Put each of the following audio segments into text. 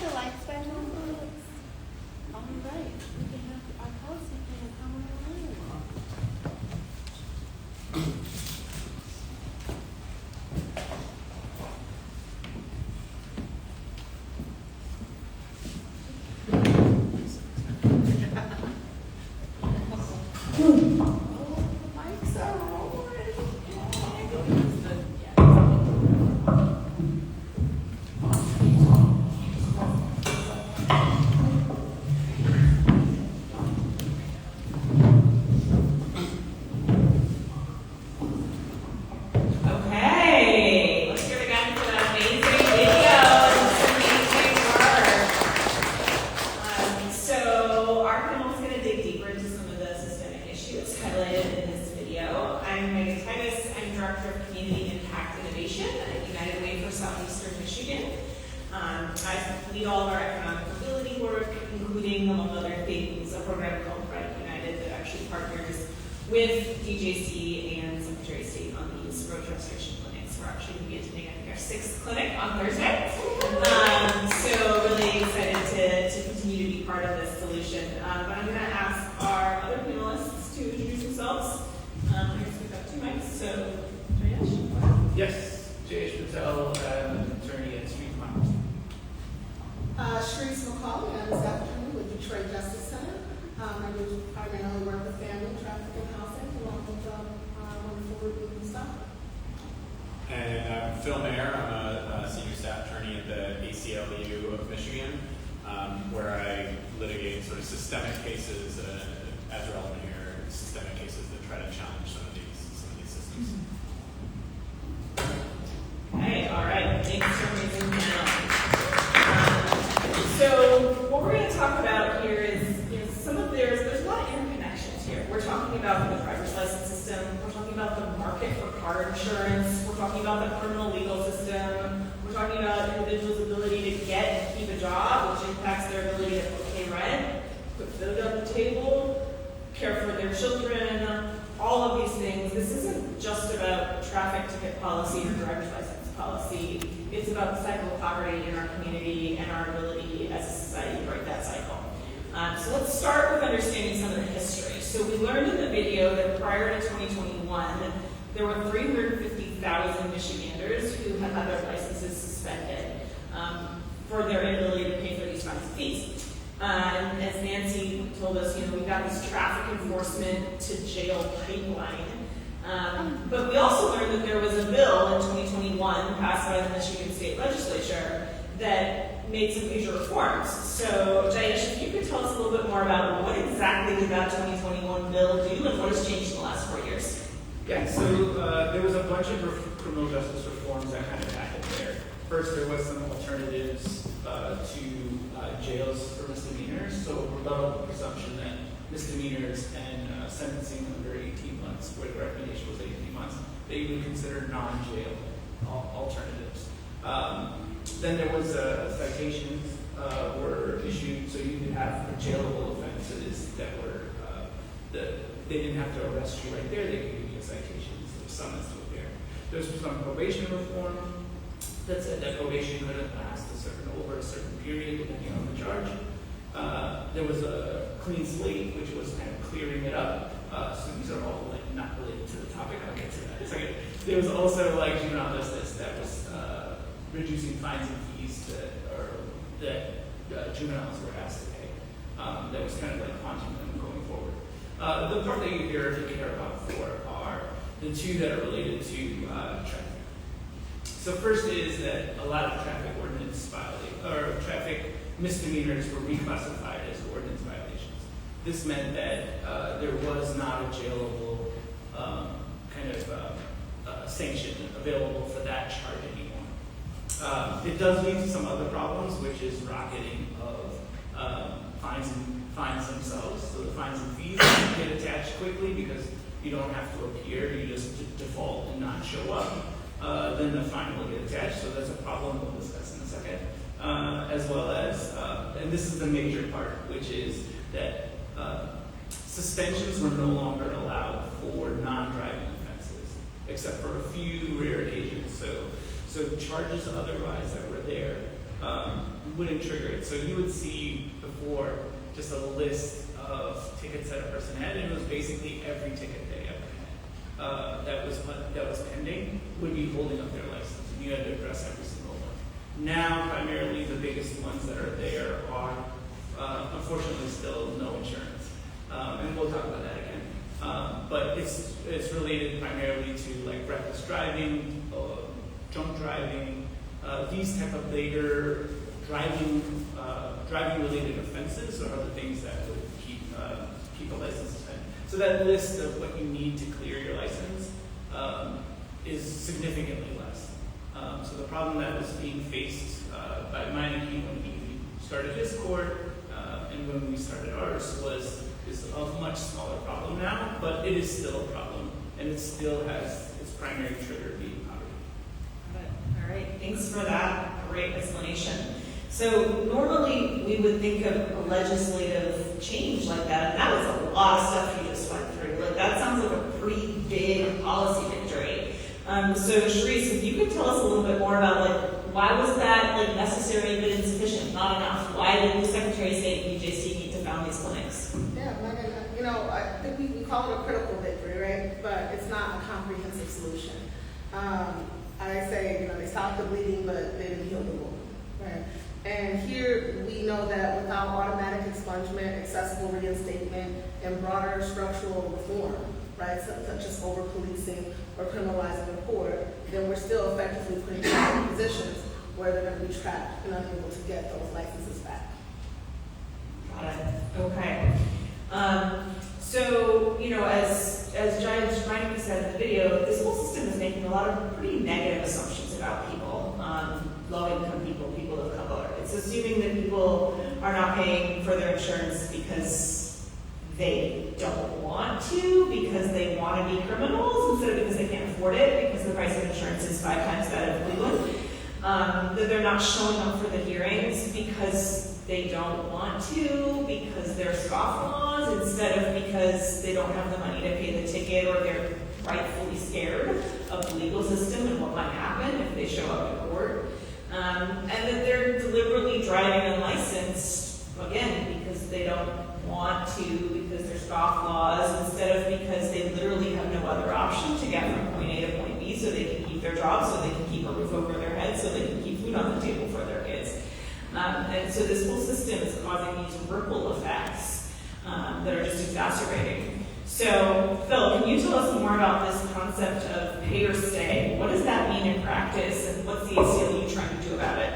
the lights back on, please? All right, we can have our policy plan come on. Lights are rolling. Okay, let's give it again for that amazing video and some amazing work. So our panel is going to dig deeper into some of the systemic issues highlighted in this video. I'm Thibos. I'm Director of Community Impact Innovation at United Way for Southeastern Michigan. I lead all of our economic mobility work, including, among other things, a program called Bright United that actually partners with DJC and Secretary of State on these road restoration clinics. We're actually going to be attending, I think, our 6th clinic on Thursday. So really excited to continue to be part of this solution. But I'm going to ask our other panelists to introduce themselves. I guess we've got 2 mics, so Jayesh. Yes, Jayesh Patel, attorney at Street Farms. Shareece McCauley, I'm a staff attorney with Detroit Justice Center. I do primarily work with family, traffic, and housing, along with wonderful group of staff. And I'm Phil Mayer. I'm a senior staff attorney at the ACLU of Michigan, where I litigate sort of systemic cases, as relevant here, systemic cases that try to challenge some of these systems. Okay, all right. Thanks for amazing panel. So what we're going to talk about here is there's a lot of interconnections here. We're talking about the driver's license system. We're talking about the market for car insurance. We're talking about the criminal legal system. We're talking about individuals' ability to get and keep a job, which impacts their ability to pay rent, put food on the table, care for their children, all of these things. This isn't just about traffic ticket policy or driver's license policy. It's about the cycle of poverty in our community and our ability as a society to break that cycle. So let's start with understanding some of the history. So we learned in the video that prior to 2021, there were 350,000 Michiganders who had had their licenses suspended for their inability to pay for these fines and fees. And as Nancy told us, we've got this traffic enforcement to jail pipeline. But we also learned that there was a bill in 2021 passed by the Michigan State Legislature that made some major reforms. So, Jayesh, if you could tell us a little bit more about what exactly did that 2021 bill do and what has changed in the last 4 years? Yeah, so there was a bunch of criminal justice reforms that kind of happened there. First, there was some alternatives to jails for misdemeanors. So rebuttal presumption that misdemeanors and sentencing under 18 months, where the recommendation was 18 months, they would consider non-jail alternatives. Then there was citations were issued, so you could have jailable offenses that were they didn't have to arrest you right there. They could give you a citation, so summons to there. There was some probation reform that said that probation couldn't last over a certain period depending on the charge. There was a clean slate, which was kind of clearing it up. So these are all not related to the topic. I'll get to that in a second. There was also juvenile justice that was reducing fines and fees that juveniles were asked to pay. That was kind of haunting them going forward. The part that you're here to care about for are the 2 that are related to traffic. So first is that a lot of traffic traffic misdemeanors were reclassified as ordinance violations. This meant that there was not a jailable sanction available for that charge anymore. It does lead to some other problems, which is rocketing of fines themselves. So the fines and fees get attached quickly because you don't have to appear, you just default and not show up. Then the fine will get attached, so that's a problem we'll discuss in a second. As well as, and this is the major part, which is that suspensions were no longer allowed for non-driving offenses, except for a few rare occasions. So charges otherwise that were there wouldn't trigger it. So you would see before just a list of tickets that a person had, and it was basically every ticket they ever had that was pending would be holding up their license, and you had to address every single one. Now, primarily, the biggest ones that are there are, unfortunately, still no insurance, and we'll talk about that again. But it's related primarily to like reckless driving, drunk driving, these type of later driving related offenses or other things that would keep a license suspended. So that list of what you need to clear your license is significantly less. So the problem that was being faced by Meineke when he started his court and when we started ours is a much smaller problem now, but it is still a problem, and it still has its primary trigger being poverty. All right, thanks for that great explanation. So normally we would think of a legislative change like that, and that was a lot of stuff you just went through. Like that sounds like a pretty big policy victory. So Shareece, if you could tell us a little bit more about like why was that like necessary but insufficient, not enough? Why did the Secretary of State and BJC need to found these clinics? Yeah, Megan, I think we call it a critical victory, right? But it's not a comprehensive solution. I say, they stopped the bleeding, but they didn't heal the wound, right? And here we know that without automatic expungement, accessible reinstatement, and broader structural reform, right, such as over-policing or criminalizing the court, then we're still effectively putting people in positions where they're going to be trapped and unable to get those licenses back. Got it. Okay. So, as Jayesh said in the video, this whole system is making a lot of pretty negative assumptions about people, low-income people, people of color. It's assuming that people are not paying for their insurance because they don't want to, because they want to be criminals, instead of because they can't afford it, because the price of insurance is 5 times that of Cleveland. That they're not showing up for the hearings because they don't want to, because they're scofflaws, instead of because they don't have the money to pay the ticket, or they're rightfully scared of the legal system and what might happen if they show up in court. And that they're deliberately driving unlicensed, again, because they don't want to, because they're scofflaws, instead of because they literally have no other option to get from point A to point B, so they can keep their job, so they can keep a roof over their head, so they can keep food on the table for their kids. And so this whole system is causing these ripple effects that are just exacerbating. So, Phil, can you tell us more about this concept of pay or stay? What does that mean in practice, and what's the ACLU trying to do about it?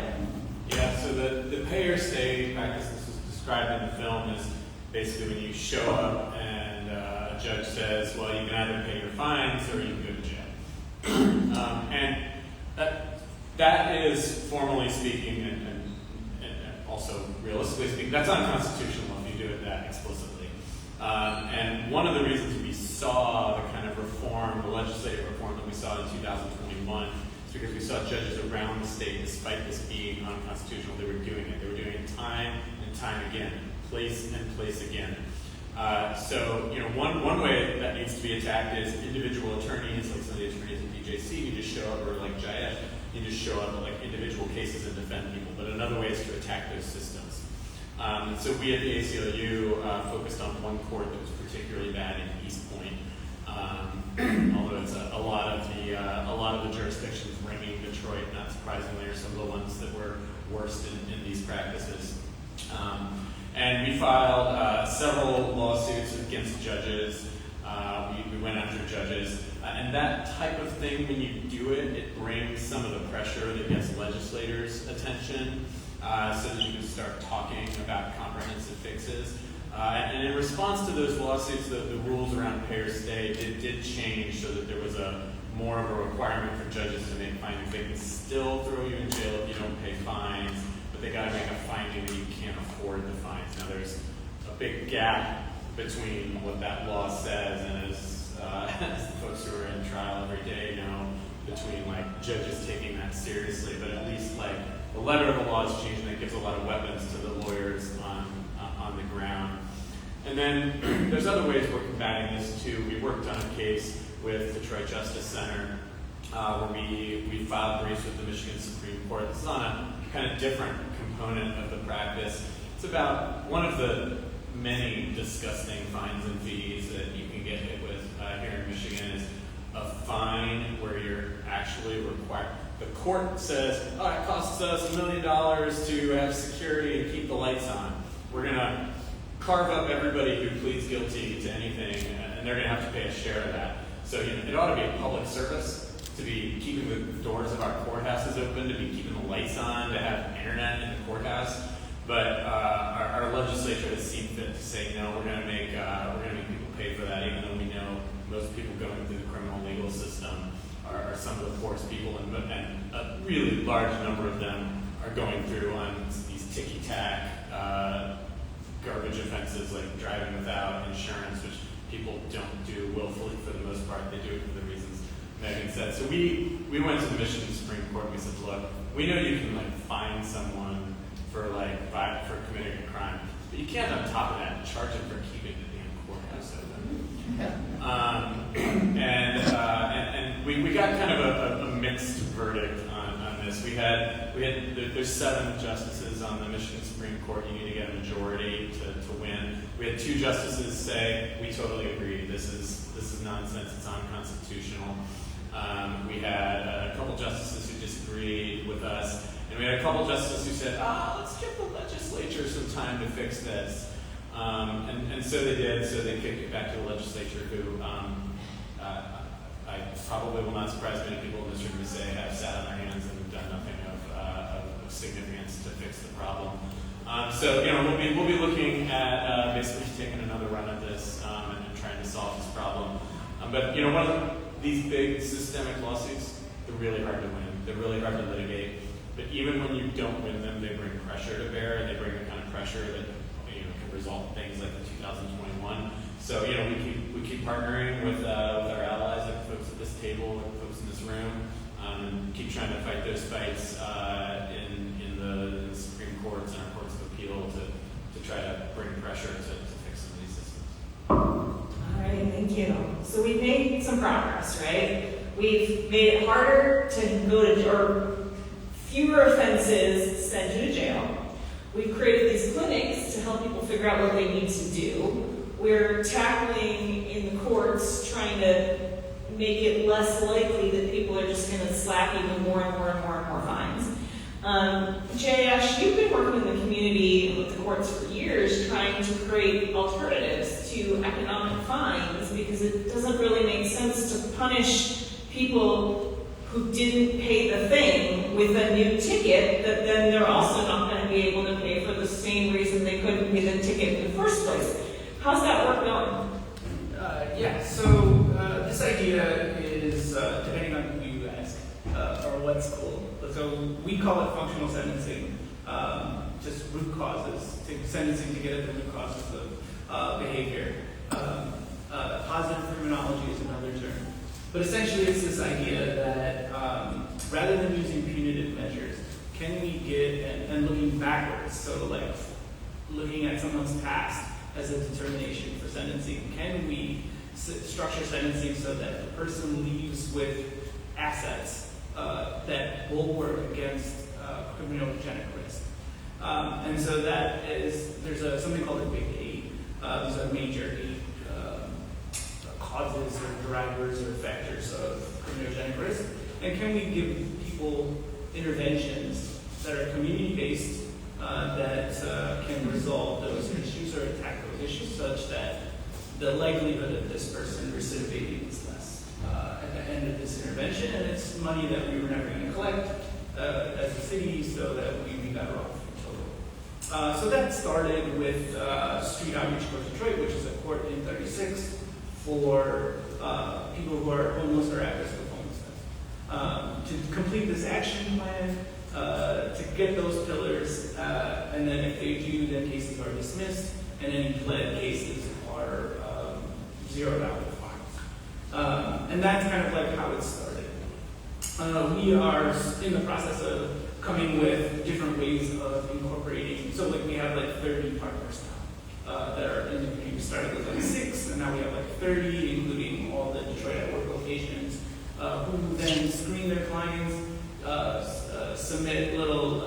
Yeah, so the pay or stay practice this was described in the film is basically when you show up and a judge says, well, you can either pay your fines or you can go to jail. And that is, formally speaking, and also realistically speaking, that's unconstitutional if you do it that explicitly. And one of the reasons we saw the kind of reform, the legislative reform that we saw in 2021 is because we saw judges around the state, despite this being unconstitutional, they were doing it. They were doing it time and time again, place and place again. So, one way that needs to be attacked is individual attorneys, like some of the attorneys at BJC, need to show up, or like Jayesh, need to show up like individual cases and defend people. But another way is to attack those systems. So we at the ACLU focused on one court that was particularly bad in East Point. Although it's a lot of the jurisdictions ringing Detroit, not surprisingly, are some of the ones that were worst in these practices. And we filed several lawsuits against judges. We went after judges. And that type of thing, when you do it, it brings some of the pressure that gets legislators' attention so that you can start talking about comprehensive fixes. And in response to those lawsuits, the rules around pay or stay did change so that there was more of a requirement for judges to make findings. They can still throw you in jail if you don't pay fines, but they got to make a finding that you can't afford the fines. Now, there's a big gap between what that law says and as the folks who are in trial every day know, between like judges taking that seriously, but at least like the letter of the law is changing. That gives a lot of weapons to the lawyers on the ground. And then there's other ways we're combating this too. We worked on a case with Detroit Justice Center where we filed briefs with the Michigan Supreme Court. This is on a kind of different component of the practice. It's about one of the many disgusting fines and fees that you can get hit with here in Michigan is a fine where you're actually required. The court says, oh, it costs us $1 million to have security and keep the lights on. We're going to carve up everybody who pleads guilty to anything, and they're going to have to pay a share of that. So it ought to be a public service to be keeping the doors of our courthouses open, to be keeping the lights on, to have internet in the courthouse. But our legislature has seen fit to say, no, we're going to make people pay for that, even though we know most people going through the criminal legal system are some of the poorest people, and a really large number of them are going through on these ticky-tack garbage offenses like driving without insurance, which people don't do willfully for the most part. They do it for the reasons Megan said. So we went to the Michigan Supreme Court and we said, look, we know you can fine someone for committing a crime, but you can't on top of that charge them for keeping the damn courthouse open. And we got kind of a mixed verdict on this. There's 7 justices on the Michigan Supreme Court. You need to get a majority to win. We had 2 justices say, we totally agree, this is nonsense, it's unconstitutional. We had a couple justices who disagreed with us, and we had a couple justices who said, let's give the legislature some time to fix this. And so they did, so they kicked it back to the legislature, who I probably will not surprise many people in this room to say have sat on their hands and done nothing of significance to fix the problem. So we'll be looking at basically taking another run at this and trying to solve this problem. But one of these big systemic lawsuits, they're really hard to win. They're really hard to litigate. But even when you don't win them, they bring pressure to bear, and they bring the kind of pressure that can result in things like the 2021. So we keep partnering with our allies, like folks at this table, like folks in this room, and keep trying to fight those fights in the Supreme Courts and our courts of appeal to try to bring pressure to fix some of these systems. All right, thank you. So we've made some progress, right? We've made it harder to go to, or fewer offenses send you to jail. We've created these clinics to help people figure out what they need to do. We're tackling in the courts, trying to make it less likely that people are just going to slap even more and more and more and more fines. Jayesh, you've been working in the community with the courts for years trying to create alternatives to economic fines, because it doesn't really make sense to punish people who didn't pay the thing with a new ticket that then they're also not going to be able to pay for the same reason they couldn't pay the ticket in the first place. How's that work going? So this idea is, depending on who you ask, or what school. So we call it functional sentencing, just root causes, sentencing to get at the root causes of behavior. Positive criminology is another term. But essentially it's this idea that rather than using punitive measures, can we get, and looking backwards, so like looking at someone's past as a determination for sentencing, can we structure sentencing so that the person leaves with assets that will work against criminogenic risk? And so that is, there's something called a big 8. These are major 8 causes or drivers or factors of criminogenic risk. And can we give people interventions that are community-based that can resolve those issues or attack those issues such that the likelihood of this person recidivating is less at the end of this intervention, and it's money that we were never going to collect as a city, so that we'd be better off in total. So that started with Street Outreach Court Detroit, which is a court in 36 for people who are homeless or at risk of homelessness. To complete this action plan, to get those pillars, and then if they do, then cases are dismissed, and any pled cases are zeroed out with fines. And that's kind of like how it started. We are in the process of coming with different ways of incorporating, so like we have like 30 partners now that are in the community. We started with like 6, and now we have like 30, including all the Detroit at Work locations, who then screen their clients, submit little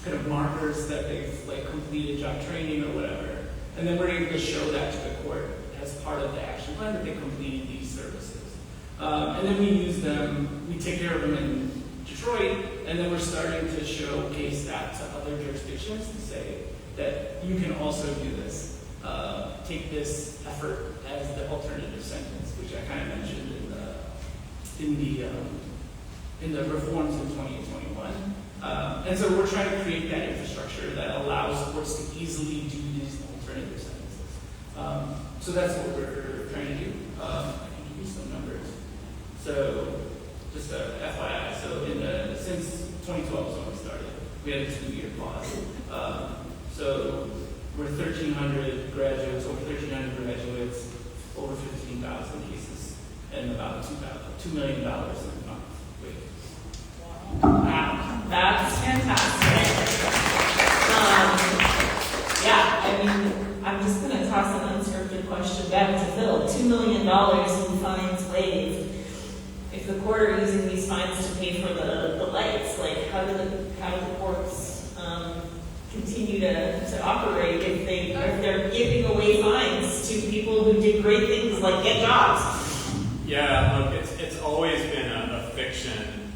kind of markers that they've like completed job training or whatever, and then we're able to show that to the court as part of the action plan that they completed these services. And then we use them, we take care of them in Detroit, and then we're starting to showcase that to other jurisdictions to say that you can also do this. Take this effort as the alternative sentence, which I kind of mentioned in the reforms in 2021. And so we're trying to create that infrastructure that allows courts to easily do these alternative sentences. So that's what we're trying to do. I can give you some numbers. So just a FYI, so since 2012 is when we started, we had a 2-year pause. So we're 1,300 graduates, over 1,300 graduates, over 15,000 cases, and about $2 million in funds. Wow, that's fantastic. Yeah, I mean, I'm just going to toss an unscripted question back to Phil. $2 million in fines waived. If the court are using these fines to pay for the lights, like how do the courts continue to operate if they're giving away fines to people who did great things like get jobs? Yeah, look, it's always been a fiction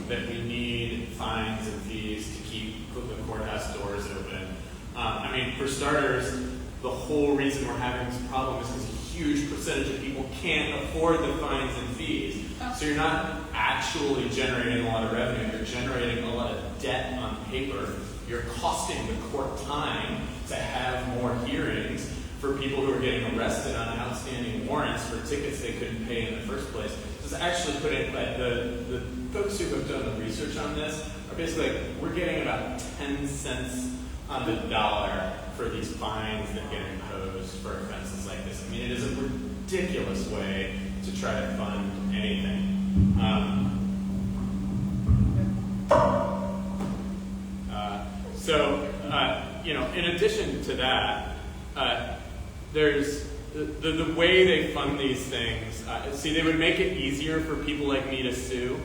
that we need fines and fees to keep the courthouse doors open. I mean, for starters, the whole reason we're having this problem is because a huge percentage of people can't afford the fines and fees. So you're not actually generating a lot of revenue, you're generating a lot of debt on paper. You're costing the court time to have more hearings for people who are getting arrested on outstanding warrants for tickets they couldn't pay in the first place. So it's actually put it, like the folks who have done the research on this are basically like, we're getting about 10 cents on the dollar for these fines that get imposed for offenses like this. I mean, it is a ridiculous way to try to fund anything. In addition to that, there's the way they fund these things. See, they would make it easier for people like me to sue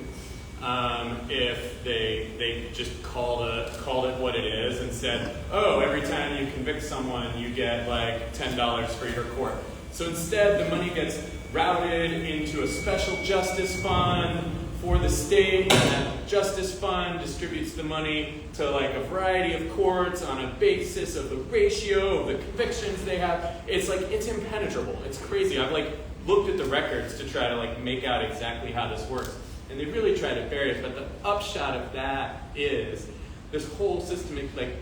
if they just called it what it is and said, oh, every time you convict someone, you get like $10 for your court. So instead, the money gets routed into a special justice fund for the state, and that justice fund distributes the money to like a variety of courts on a basis of the ratio of the convictions they have. It's like, it's impenetrable. It's crazy. I've like looked at the records to try to like make out exactly how this works, and they really try to bury it. But the upshot of that is this whole system, like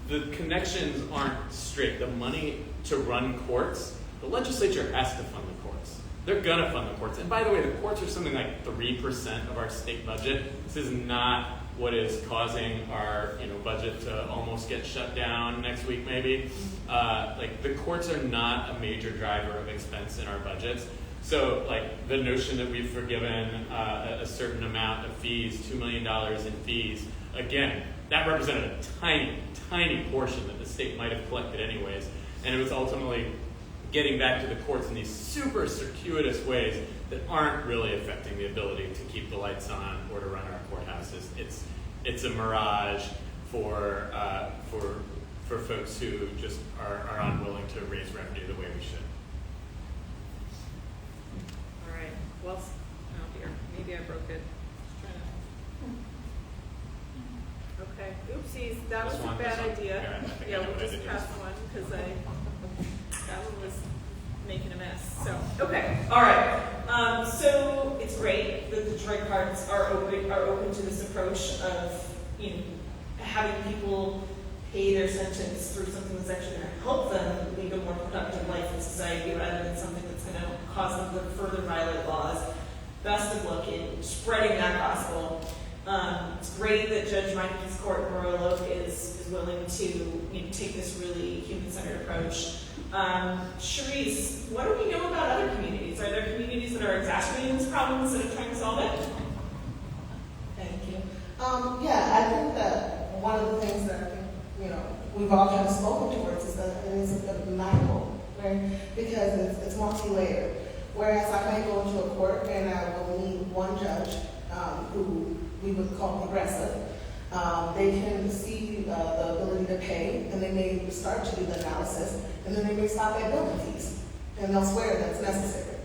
the connections aren't straight. The money to run courts, the legislature has to fund the courts. They're going to fund the courts. And by the way, the courts are something like 3% of our state budget. This is not what is causing our budget to almost get shut down next week, maybe. Like the courts are not a major driver of expense in our budgets. So like the notion that we've forgiven a certain amount of fees, $2 million in fees, again, that represented a tiny, tiny portion that the state might have collected anyways. And it was ultimately getting back to the courts in these super circuitous ways that aren't really affecting the ability to keep the lights on or to run our courthouses. It's a mirage for folks who just are unwilling to raise revenue the way we should. All right. Well, oh dear, maybe I broke it. Okay. Oopsies, that was a bad idea. Yeah, we'll just pass one because that one was making a mess. So, okay, all right. So it's great that the Detroit cards are open to this approach of having people pay their sentence through something that's actually going to help them lead a more productive life in society rather than something that's going to cause them to further violate laws. Best of luck in spreading that gospel. It's great that Judge Meinke's court in Royal Oak is willing to take this really human-centered approach. Shareece, what do we know about other communities? Are there communities that are exacerbating this problem instead of trying to solve it? Thank you. I think that one of the things that I think, we've all kind of spoken towards is that it is a bit of manifold, right? Because it's multi-layered. Whereas I might go into a court and I will meet one judge, who we would call progressive. They can see the ability to pay, and they may start to do the analysis, and then they may stop at building fees, and they'll swear that's necessary.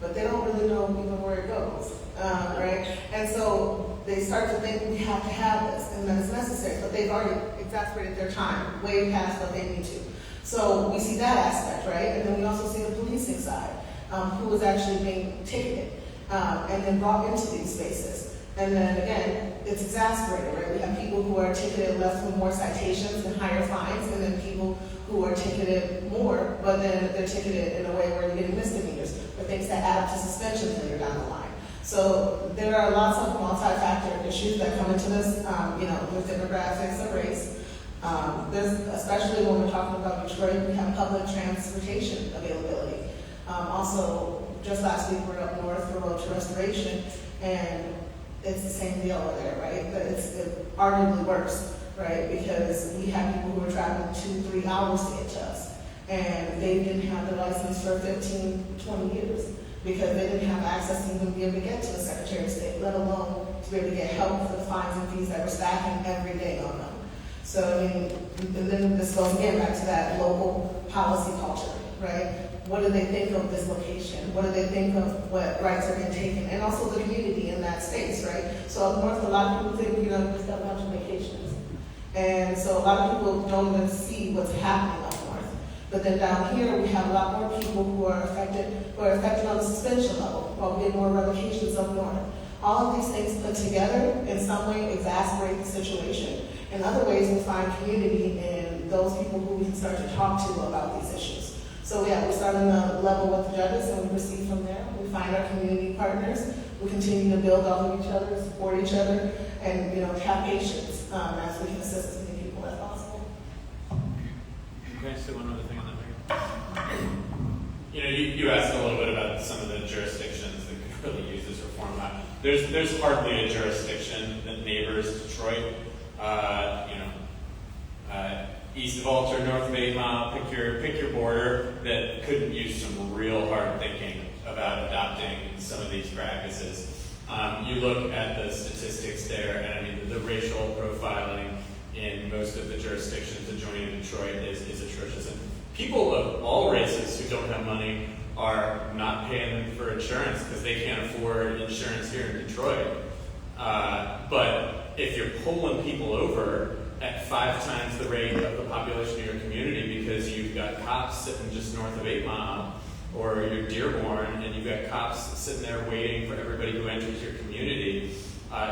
But they don't really know even where it goes, right? And so they start to think we have to have this, and that it's necessary, but they've already exasperated their time way past what they need to. So we see that aspect, right? And then we also see the policing side, who is actually being ticketed and then brought into these spaces. And then again, it's exasperated, right? We have people who are ticketed less with more citations and higher fines, and then people who are ticketed more, but then they're ticketed in a way where you're getting misdemeanors, or things that add up to suspensions later down the line. So there are lots of multi-factor issues that come into this, with demographics and race. There's, especially when we're talking about Detroit, we have public transportation availability. Also, just last week we were up north for Road to Restoration, and it's the same deal over there, right? But it's arguably worse, right? Because we have people who are traveling 2-3 hours to get to us, and they didn't have the license for 15, 20 years because they didn't have access to even be able to get to the Secretary of State, let alone to be able to get help for the fines and fees that were stacking every day on them. So, I mean, and then this goes again back to that local policy culture, right? What do they think of this location? What do they think of what rights are being taken? And also the community in that space, right? So up north, a lot of people think, just got a bunch of vacations. And so a lot of people don't even see what's happening up north. But then down here, we have a lot more people who are affected on the suspension level, while we get more revocations up north. All of these things put together in some way exasperate the situation. In other ways, we find community in those people who we can start to talk to about these issues. So yeah, we start on the level with the judges and we proceed from there. We find our community partners. We continue to build off of each other, support each other, and have patience as we can assist as many people as possible. Okay, so one other thing on that, Megan. You asked a little bit about some of the jurisdictions that could really use this reform. There's hardly a jurisdiction that neighbors Detroit. East of Alter, north of 8 Mile, pick your border, that couldn't use some real hard thinking about adopting some of these practices. You look at the statistics there, and I mean, the racial profiling in most of the jurisdictions adjoining Detroit is atrocious. And people of all races who don't have money are not paying for insurance because they can't afford insurance here in Detroit. But if you're pulling people over at 5 times the rate of the population of your community because you've got cops sitting just north of 8 Mile, or you're Dearborn and you've got cops sitting there waiting for everybody who enters your community,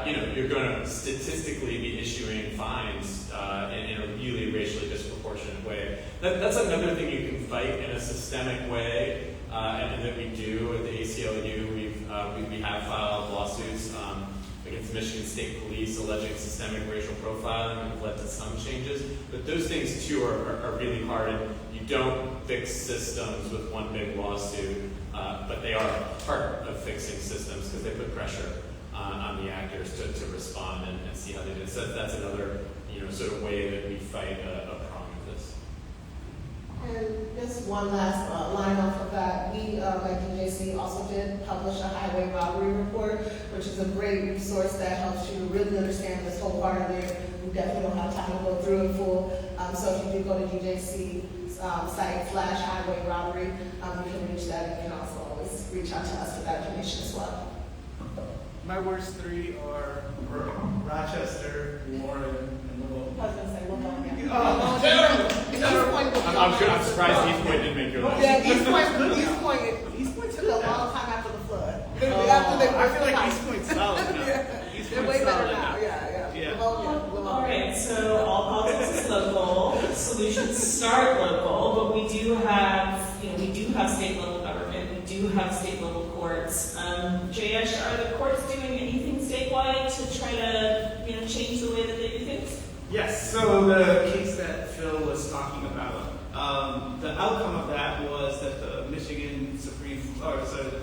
you're going to statistically be issuing fines in a really racially disproportionate way. That's another thing you can fight in a systemic way, and that we do at the ACLU. We have filed lawsuits against Michigan State Police alleging systemic racial profiling, and have led to some changes. But those things too are really hard, and you don't fix systems with one big lawsuit, but they are part of fixing systems because they put pressure on the actors to respond and see how they do. So that's another sort of way that we fight a prong of this. And just one last line off of that, we at DJC also did publish a highway robbery report, which is a great resource that helps you really understand this whole part of it. We definitely don't have time to go through it full. So if you do go to DJC site /highway robbery, you can reach that, and you can also always reach out to us for that information as well. My worst 3 are Rochester, Warren, and Little. I was going to say, we'll go again. I'm surprised East Point didn't make your list. Yeah, East Point took a long time after the flood. I feel like East Point's solid now. East They're Point's way better solid now, yeah. All right, so all politics is local, solutions start local, but we do have state level government, we do have state level courts. Jayesh, are the courts doing anything statewide to try to change the way that they do things? Yes, so the case that Phil was talking about, the outcome of that was that the Michigan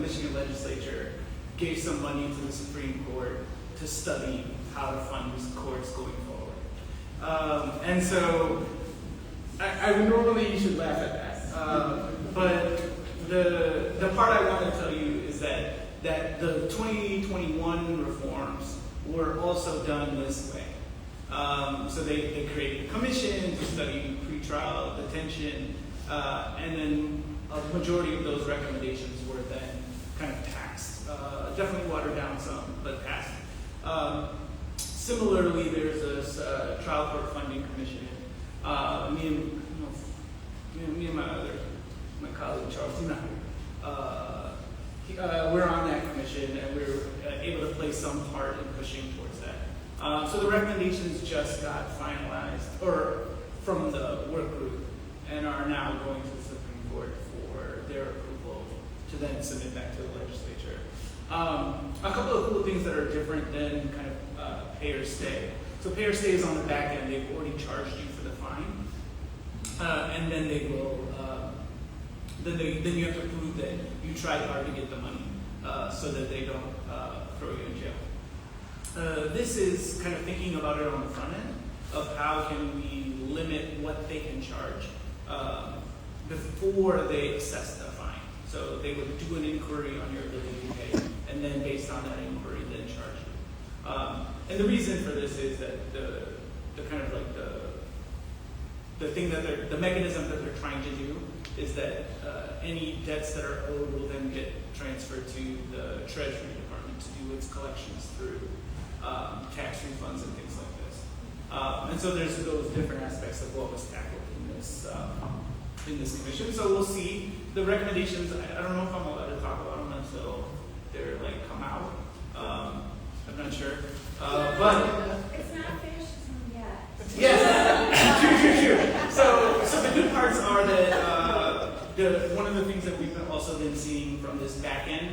Michigan legislature gave some money to the Supreme Court to study how to fund these courts going forward. And so, I would normally, you should laugh at that, but the part I want to tell you is that the 2021 reforms were also done this way. So they created a commission to study pretrial detention, and then a majority of those recommendations were then kind of passed. Definitely watered down some, but passed. Similarly, there's this trial court funding commission. Me and my colleague Charles, we're on that commission, and we were able to play some part in pushing towards that. So the recommendations just got finalized, or from the work group, and are now going to the Supreme Court for their approval to then submit back to the legislature. A couple of cool things that are different than kind of pay or stay. So pay or stay is on the back end. They've already charged you for the fine, and then they will. Then you have to prove that you tried hard to get the money, so that they don't throw you in jail. This is kind of thinking about it on the front end of how can we limit what they can charge before they assess the fine. So they would do an inquiry on your ability to pay, and then based on that inquiry, then charge you. And the reason for this is that the kind of like the thing that the mechanism that they're trying to do is that any debts that are owed will then get transferred to the Treasury Department to do its collections through tax refunds and things like this. And so there's those different aspects of what was tackled in this commission. So we'll see the recommendations. I don't know if I'm allowed to talk about them until they're like come out. I'm not sure, but It's not fascism yet. yes, true. So the good parts are that one of the things that we've also been seeing from this back end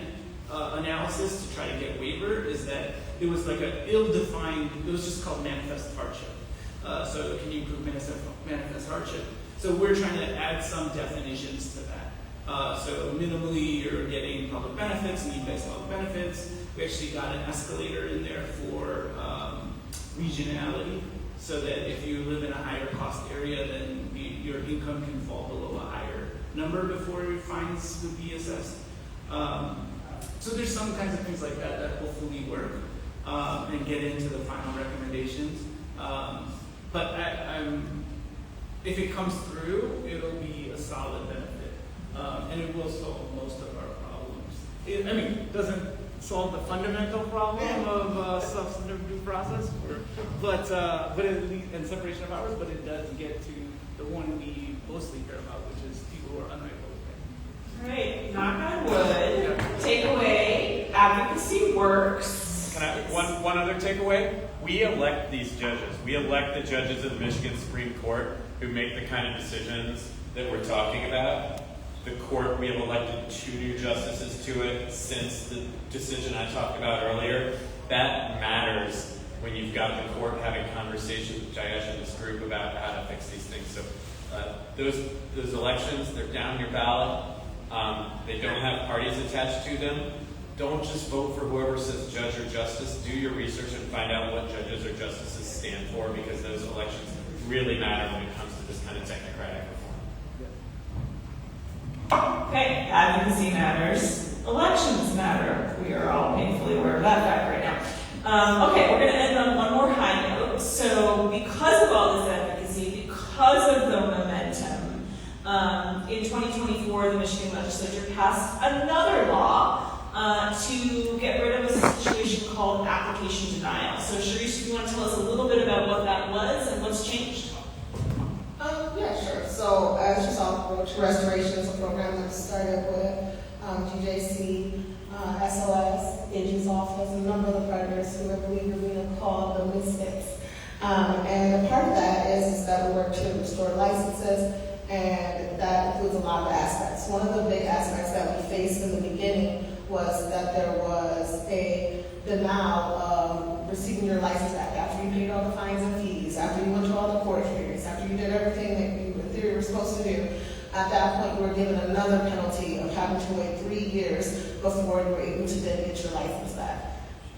analysis to try to get waiver is that it was like an ill-defined. It was just called manifest hardship. So can you prove manifest hardship? So we're trying to add some definitions to that. So minimally, you're getting public benefits, need-based public benefits. We actually got an escalator in there for regionality, so that if you live in a higher cost area, then your income can fall below a higher number before your fines would be assessed. So there's some kinds of things like that that hopefully work and get into the final recommendations. But if it comes through, it'll be a solid benefit, and it will solve most of our problems. It doesn't solve the fundamental problem of substantive due process, but at least and separation of powers. But it does get to the one we mostly care about, which is people who are unable to pay. All right, knock on wood. Takeaway: advocacy works. Can I, one other takeaway? We elect these judges. We elect the judges of the Michigan Supreme Court who make the kind of decisions that we're talking about. The court, we have elected 2 new justices to it since the decision I talked about earlier. That matters when you've got the court having conversations with Jayesh and this group about how to fix these things. So those elections, they're down your ballot. They don't have parties attached to them. Don't just vote for whoever says judge or justice. Do your research and find out what judges or justices stand for, because those elections really matter when it comes to this kind of technocratic reform. Okay, advocacy matters. Elections matter. We are all painfully aware of that fact right now. Okay, we're going to end on one more high note. So because of all this advocacy, because of the momentum, in 2024, the Michigan legislature passed another law to get rid of a situation called application denial. So Shareece, do you want to tell us a little bit about what that was and what's changed? Yeah, sure. So as you saw, Road to Restoration is a program that started with GJC, SOS, AG's office, and a number of the partners who I believe are being called the Misfits. And a part of that is that we work to restore licenses, and that includes a lot of aspects. One of the big aspects that we faced in the beginning was that there was a denial of receiving your license back after you paid all the fines and fees, after you went to all the court hearings, after you did everything that you in theory were supposed to do. At that point, you were given another penalty of having to wait 3 years before you were able to then get your license back.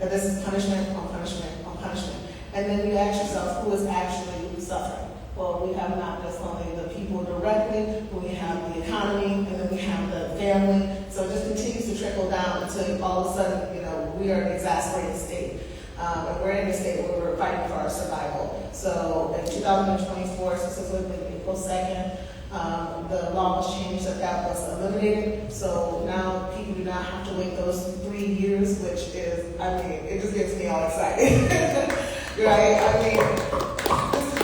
Now, this is punishment on punishment on punishment. And then you ask yourself, who is actually suffering? well, we have not just only the people directly, but we have the economy, and then we have the family. So it just continues to trickle down until all of a sudden, we are an exasperated state. And we're in a state where we're fighting for our survival. So in 2024, specifically April 2nd, the law was changed that was eliminated. So now people do not have to wait those 3 years, which is, it just gets me all excited. Right?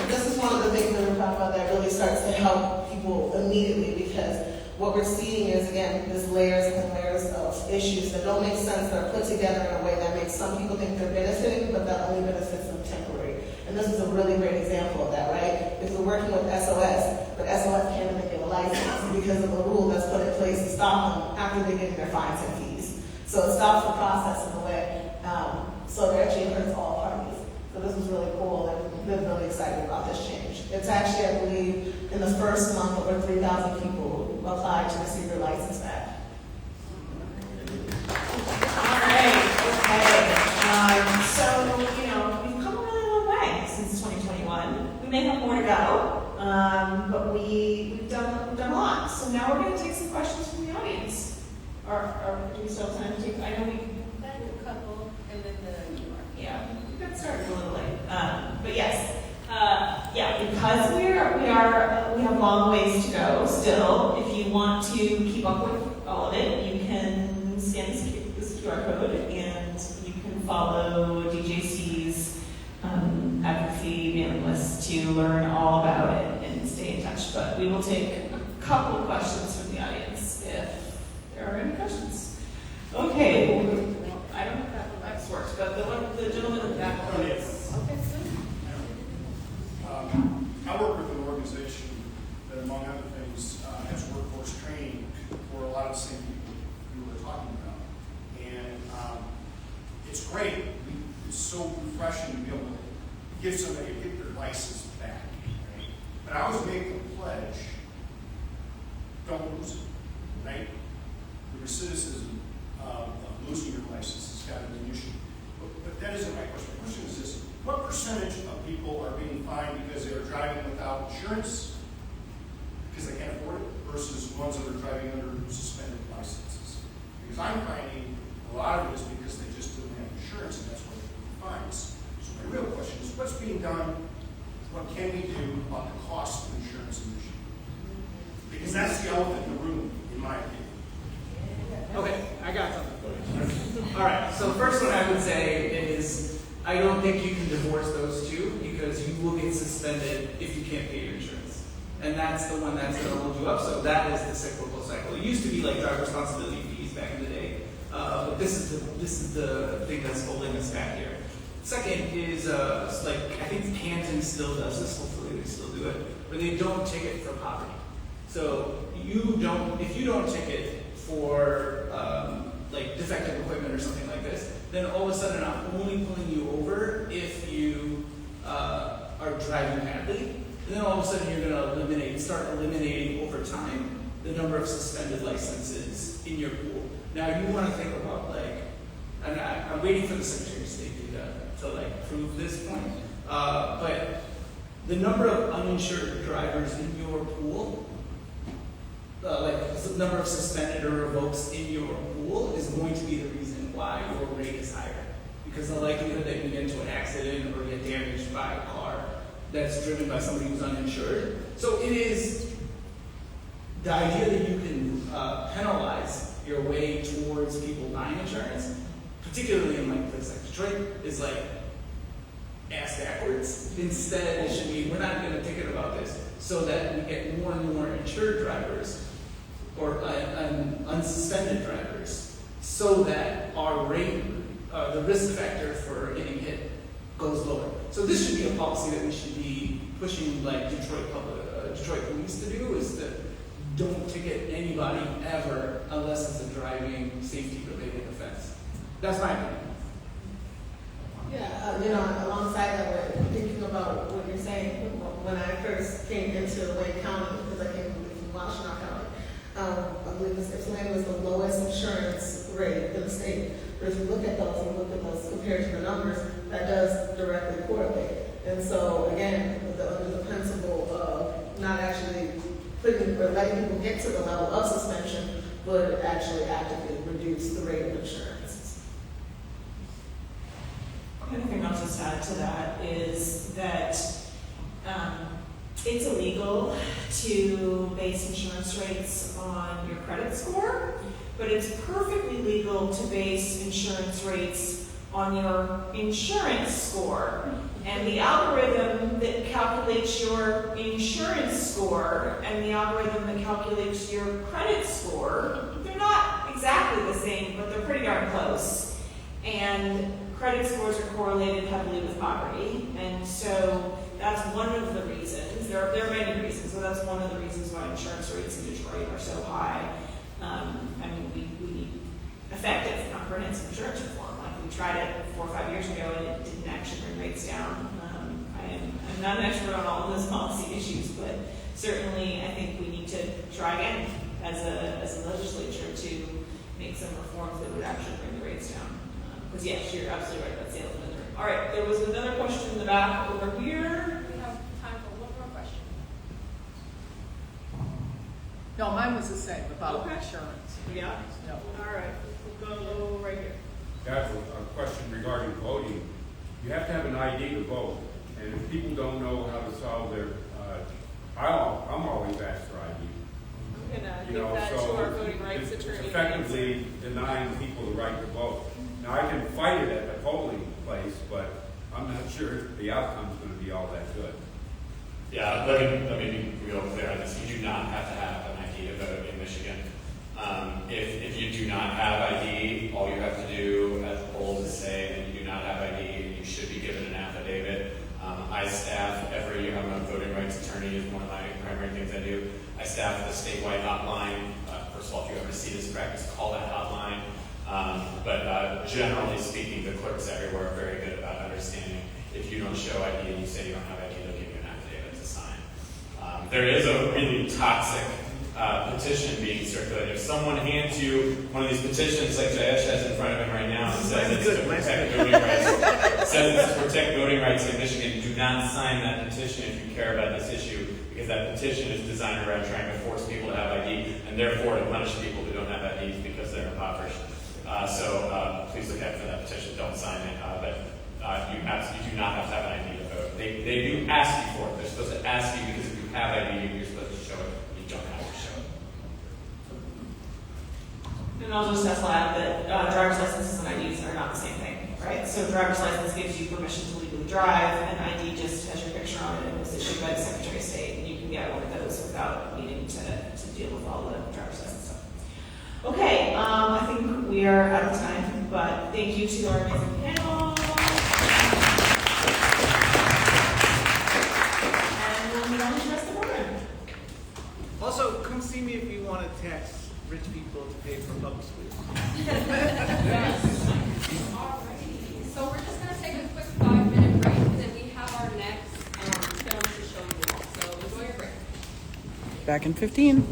This is one of the things that we're talking about that really starts to help people immediately, because what we're seeing is, again, this layers and layers of issues that don't make sense, that are put together in a way that makes some people think they're benefiting, but that only benefits them temporary. And this is a really great example of that, right? Because we're working with SOS, but SOS can't even get a license because of a rule that's put in place to stop them after they get their fines and fees. So it stops the process in a way. So it actually hurts all parties. So this was really cool, and we're really excited about this change. It's actually, I believe, in the first month, over 3,000 people applied to receive their license back. All right, okay. So, we've come a really long way since 2021. We may have more to go, but we've done a lot. So now we're going to take some questions from the audience. Or do we still have time to take? I know we Back a couple, and then yeah, we got started a little late. But yes, because we have long ways to go still. If you want to keep up with all of it, you can scan this QR code and you can follow DJC's advocacy mailing list to learn all about it and stay in touch. But we will take a couple of questions from the audience if there are any questions. Okay. I don't know if that Lex works, but the gentleman in the back. Yes. Okay, I work with an organization that, among other things, has workforce training for a lot of the same people we were talking about. And it's great. It's so refreshing to be able to give somebody get their license back. Right? But I always make the pledge, don't lose it. Right? The recidivism of losing your license has got to be an issue. But that isn't my question. My question is this: what percentage of people are being fined because they are driving without insurance, because they can't afford it, versus ones that are driving under suspended licenses? Because I'm finding a lot of it is because they just don't have insurance, and that's why they're getting fines. So my real question is, what's being done? What can we do about the cost of insurance in Michigan? Because that's the elephant in the room, in my opinion. Okay, I got something for you. All right, so first one I would say is I don't think you can divorce those two, because you will get suspended if you can't pay your insurance. And that's the one that's going to hold you up. So that is the cyclical cycle. It used to be like driver responsibility fees back in the day. But this is the thing that's holding us back here. Second is I think Canton still does this, hopefully they still do it, where they don't ticket for poverty. So if you don't ticket for defective equipment or something like this, then all of a sudden I'm only pulling you over if you are driving badly. And then all of a sudden you're going to start eliminating over time the number of suspended licenses in your pool. Now you want to think about and I'm waiting for the Secretary of State data to prove this point, but the number of uninsured drivers in your pool, the number of suspended or revokes in your pool is going to be the reason why your rate is higher. Because the likelihood that you get into an accident or get damaged by a car that's driven by somebody who's uninsured. So it is the idea that you can penalize your way towards people buying insurance, particularly in a place like Detroit, is ass backwards. Instead, it should be, we're not going to ticket about this, so that we get more and more insured drivers or unsuspended drivers, so that our rate, the risk factor for getting hit, goes lower. So this should be a policy that we should be pushing, Detroit police to do, is that don't ticket anybody ever unless it's a driving safety related offense. That's my opinion. Yeah, alongside that, we're thinking about what you're saying. When I first came into Wayne County, because I came from Washington County, I believe Ypsilanti was the lowest insurance rate in the state. But if you look at those compared to the numbers, that does directly correlate. And so, again, under the principle of not actually putting or letting people get to the level of suspension would actually actively reduce the rate of insurance. The other thing I'll just add to that is that it's illegal to base insurance rates on your credit score, but it's perfectly legal to base insurance rates on your insurance score. And the algorithm that calculates your insurance score and the algorithm that calculates your credit score, they're not exactly the same, but they're pretty darn close. And credit scores are correlated heavily with poverty, and so that's one of the reasons. There are many reasons, so that's one of the reasons why insurance rates in Detroit are so high. I mean, we need effective, comprehensive insurance reform. Like we tried it 4 or 5 years ago, and it didn't actually bring rates down. I'm not an expert on all of those policy issues, but certainly I think we need to try again as a legislature to make some reforms that would actually bring the rates down. Because yes, you're absolutely right about sales and other. All right, there was another question in the back over here. We have time for one more question. No, mine was the same about Okay. insurance. Yeah. No. All right, we'll go right here. That's a question regarding voting. You have to have an ID to vote, and if people don't know how to solve their, I'm always asked for ID. I'm gonna You give know, that to so our voting rights it's attorney. effectively denying people the right to vote. Now, I can fight it at the polling place, but I'm not sure the outcome's going to be all that good. Yeah, let me be real clear on this. You do not have to have an ID to vote in Michigan. If you do not have ID, all you have to do at the polls is say that you do not have ID, and you should be given an affidavit. I staff I'm a voting rights attorney, is one of my primary things I do. I staff the statewide hotline. First of all, if you ever see this practice, call that hotline. But generally speaking, the clerks everywhere are very good about understanding if you don't show ID and you say you don't have ID, they'll give you an affidavit to sign. There is a really toxic petition being circulated. If someone hands you one of these petitions like Jayesh has in front of him right now and says it's to protect voting rights, says it's to protect voting rights in Michigan, do not sign that petition if you care about this issue, because that petition is designed around trying to force people to have ID and therefore to punish people who don't have IDs because they're impoverished. So please look out for that petition. Don't sign it. But you do not have to have an ID to vote. They do ask you for it. They're supposed to ask you because if you have ID, you're supposed to show it. You don't have to show it. And I'll just add that driver's licenses and IDs are not the same thing, right? So driver's license gives you permission to legally drive, and ID just has your picture on it and was issued by the Secretary of State, and you can get one of those without needing to deal with all the driver's license stuff. Okay, I think we are out of time, but thank you to our amazing panel. And we'll move on to the rest of the program. Also, come see me if you want to tax rich people to pay for public schools. Yes. Alrighty. So we're just gonna take a quick 5-minute break, and then we have our next film to show you all. So enjoy your break. Back in 15.